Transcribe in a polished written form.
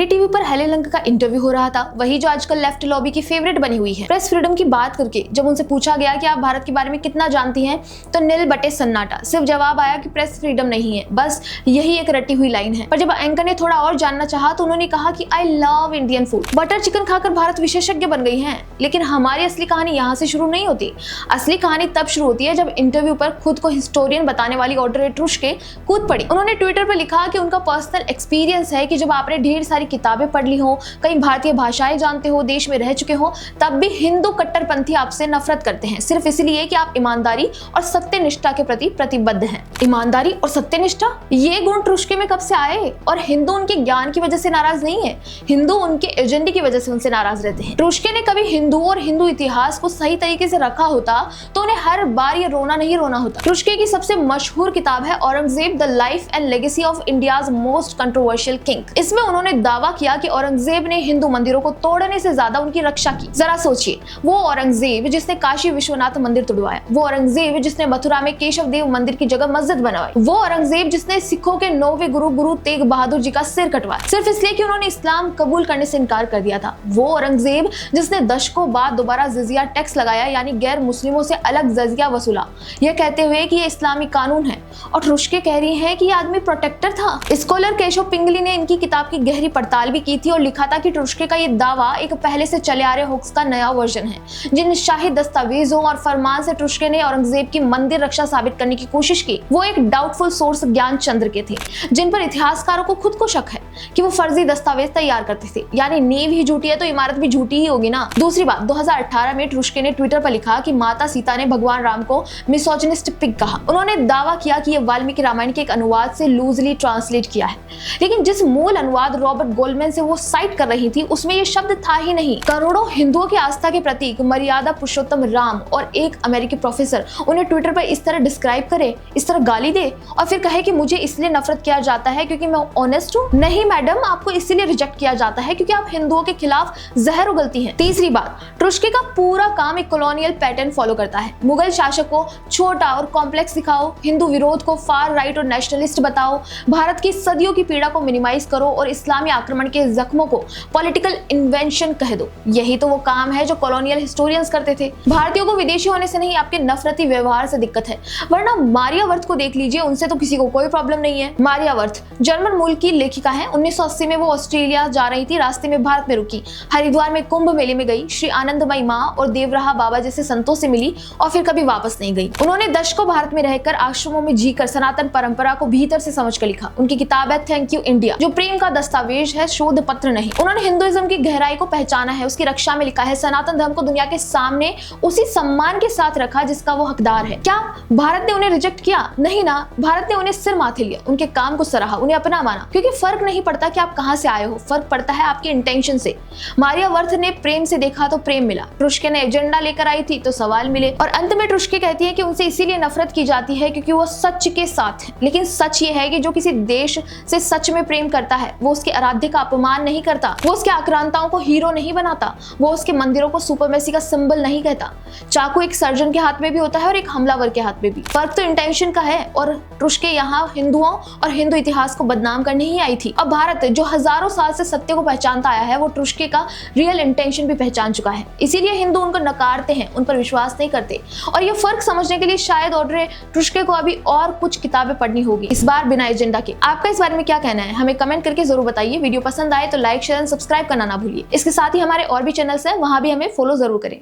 NDTV पर Helen का interview हो रहा था, वही जो आजकल लेफ्ट लॉबी की फेवरेट बनी हुई है। प्रेस फ्रीडम की बात करके जब उनसे पूछा गया कि आप भारत के बारे में कितना जानती हैं, तो नील बटे सन्नाटा। सिर्फ जवाब आया कि प्रेस फ्रीडम नहीं है, बस यही एक रटी हुई लाइन है। पर जब एंकर ने थोड़ा और जानना चाहा तो उन्होंने कहा कि I love Indian food, butter chicken खाकर भारत विशेषज्ञ बन गई हैं। लेकिन हमारी असली कहानी यहाँ से शुरू नहीं होती। असली कहानी तब शुरू होती है जब इंटरव्यू पर खुद को हिस्टोरियन बताने वाली ऑड्रे एट्रुस्के कूद पड़ी। उन्होंने ट्विटर पर लिखा कि उनका पर्सनल एक्सपीरियंस है कि जब आपने ढेर सारी किताबें पढ़ ली हो, कई भारतीय भाषाएं जानते हो, देश में रह चुके हो, तब भी हिंदू कट्टरपंथी आपसे नफरत करते हैं, सिर्फ इसलिए कि आप ईमानदारी और सत्यनिष्ठा के प्रति प्रतिबद्ध हैं। ईमानदारी और सत्यनिष्ठा, ये गुण ट्रुस्के में कब से आए? और हिंदू उनके ज्ञान की वजह से नाराज नहीं है, हिंदू उनके एजेंडे की वजह से उनसे नाराज रहते हैं। ट्रुस्के ने कभी हिंदू और हिंदू इतिहास को सही तरीके से रखा होता तो उन्हें हर बार ये रोना नहीं रोना होता। ट्रुस्के की सबसे मशहूर किताब है Aurangzeb the life and legacy of India's most controversial king. इसमें उन्होंने दावा किया कि औरंगजेब ने हिंदू मंदिरों को तोड़ने से ज्यादा उनकी रक्षा की। जरा सोचिए, वो औरंगजेब जिसने काशी विश्वनाथ मंदिर तोड़वाया, वो औरंगजेब जिसने मथुरा में केशव देव मंदिर की जगह मस्जिद बनवाई, वो औरंगजेब जिसने सिखों के 9वें गुरु तेग बहादुर जी का सिर कटवाया सिर्फ इसलिए कि उन्होंने इस्लाम कबूल करने से इनकार कर दिया था। वो औरंगजेब जिसने दशकों बाद दोबारा जिजिया टैक्स लगाया, यानी गैर मुस्लिमों से अलग जिजिया वसूला, यह कहते हुए कि ये इस्लामी कानून है। और ट्रुस्के कह रही है कि ये आदमी प्रोटेक्टर था। स्कॉलर केशव पिंगली ने इनकी किताब की गहरी पड़ताल भी की थी और लिखा था कि ट्रुस्के का ये दावा एक पहले से चले आ रहे होक्स का नया वर्जन है। जिन शाही दस्तावेजों और फरमान से ट्रुस्के ने औरंगजेब की मंदिर रक्षा साबित करने की कोशिश की, वो एक डाउटफुल सोर्स ज्ञान चंद्र के थे, जिन पर इतिहासकारों को खुद को शक है कि वो फर्जी दस्तावेज तैयार करते थे। यानी नींव ही झूठी है तो इमारत भी झूठी ही होगी ना। दूसरी बात, 2018 में ट्रुस्के ने ट्विटर पर लिखा कि माता सीता ने भगवान राम को मिसोजिनिस्ट पिग कहा। उन्होंने दावा किया कि ये वाल्मीकि रामायण के एक अनुवाद से लूजली ट्रांसलेट किया है, लेकिन जिस मूल अनुवाद रॉबर्ट गोल्डमैन से वो साइट कर रही थी उसमें ये शब्द था ही नहीं। करोड़ों हिंदुओं की आस्था के प्रतीक मर्यादा पुरुषोत्तम राम और एक अमेरिकी प्रोफेसर उन्हें ट्विटर पर इस तरह डिस्क्राइब करे, इस तरह गाली दे और फिर कहे कि मुझे इसलिए नफरत किया जाता है क्योंकि मैं ऑनेस्ट हूँ। नहीं मैडम, आपको इसलिए रिजेक्ट किया जाता है क्योंकि आप हिंदुओं के खिलाफ जहर उगलती हैं। तीसरी बात, ट्रुस्के का पूरा काम एक कॉलोनियल पैटर्न फॉलो करता है। मुगल शासक को छोटा और कॉम्प्लेक्स दिखाओ, हिंदू विरोध को फार राइट और नेशनलिस्ट बताओ, भारत की सदियों की पीड़ा को मिनिमाइज करो और इस्लामी आक्रमण के जख्मों को पॉलिटिकल इन्वेंशन कह दो। यही तो वो काम है जो कॉलोनियल हिस्टोरियंस करते थे। भारतीयों को विदेशी होने से नहीं, आपके नफरती व्यवहार से दिक्कत है। वरना मारियावर्त को देख लीजिए, उनसे तो किसी को कोई प्रॉब्लम नहीं है। मारियावर्त जर्मन मूल की लेखिका है। 1980 में वो ऑस्ट्रेलिया जा रही थी, रास्ते में भारत में रुकी, हरिद्वार में कुंभ मेले में गई, श्री आनंदमयी माँ और देवराहा बाबा जैसे संतों से मिली और फिर कभी वापस नहीं गई। उन्होंने दशकों भारत में रहकर आश्रमों में जीकर सनातन परंपरा को भीतर से समझ कर लिखा। उनकी किताब है थैंक यू इंडिया, जो प्रेम का दस्तावेज है, शोध पत्र नहीं। उन्होंने हिंदुइज्म की गहराई को पहचाना है। उसकी रक्षा में लिखा है, सनातन धर्म को दुनिया के सामने उसी सम्मान के साथ रखा जिसका वो हकदार है। क्या भारत ने उन्हें रिजेक्ट किया? नहीं ना, भारत ने उन्हें सिर माथे लिया, उनके काम को सराहा, उन्हें अपना माना, क्योंकि फर्क नहीं पड़ता कि आप कहां से आए हो, फर्क पड़ता है आपकी इंटेंशन से। मारियावर्त ने प्रेम से देखा तो प्रेम मिला, ट्रुस्के ने एजेंडा लेकर आई थी तो सवाल मिले। और अंत में ट्रुस्के कहती है कि उनसे इसीलिए नफरत की जाती है क्योंकि वो सच के साथ है। लेकिन सच ये है कि जो किसी देश से सच में प्रेम करता है वो उसके आराध्य का अपमान नहीं करता, वो उसके आक्रांताओं को हीरो नहीं बनाता, वो उसके मंदिरों को सुपरमेसी का सिंबल नहीं कहता। चाकू एक सर्जन के हाथ में भी होता है और एक हमलावर के हाथ में भी। फर्क तो इंटेंशन का है। और ट्रुस्के यहाँ हिंदुओं और हिंदू इतिहास को बदनाम करने ही आई थी। अब भारत जो हजारों साल से सत्य को पहचानता आया है, वो ट्रुस्के का रियल इंटेंशन भी पहचान चुका है। इसीलिए हिंदू उनको नकारते हैं, उन पर विश्वास नहीं करते। और ये फर्क समझने के लिए शायद ऑड्रे ट्रुस्के को अभी और कुछ किताबें पढ़नी होगी, इस बार बिना एजेंडा के। आपका इस बारे में क्या कहना है, हमें कमेंट करके जरूर बताइए। वीडियो पसंद आए तो लाइक शेयर एंड सब्सक्राइब करना ना भूलिए। इसके साथ ही हमारे और भी चैनल्स हैं, वहां भी हमें फॉलो जरूर करें।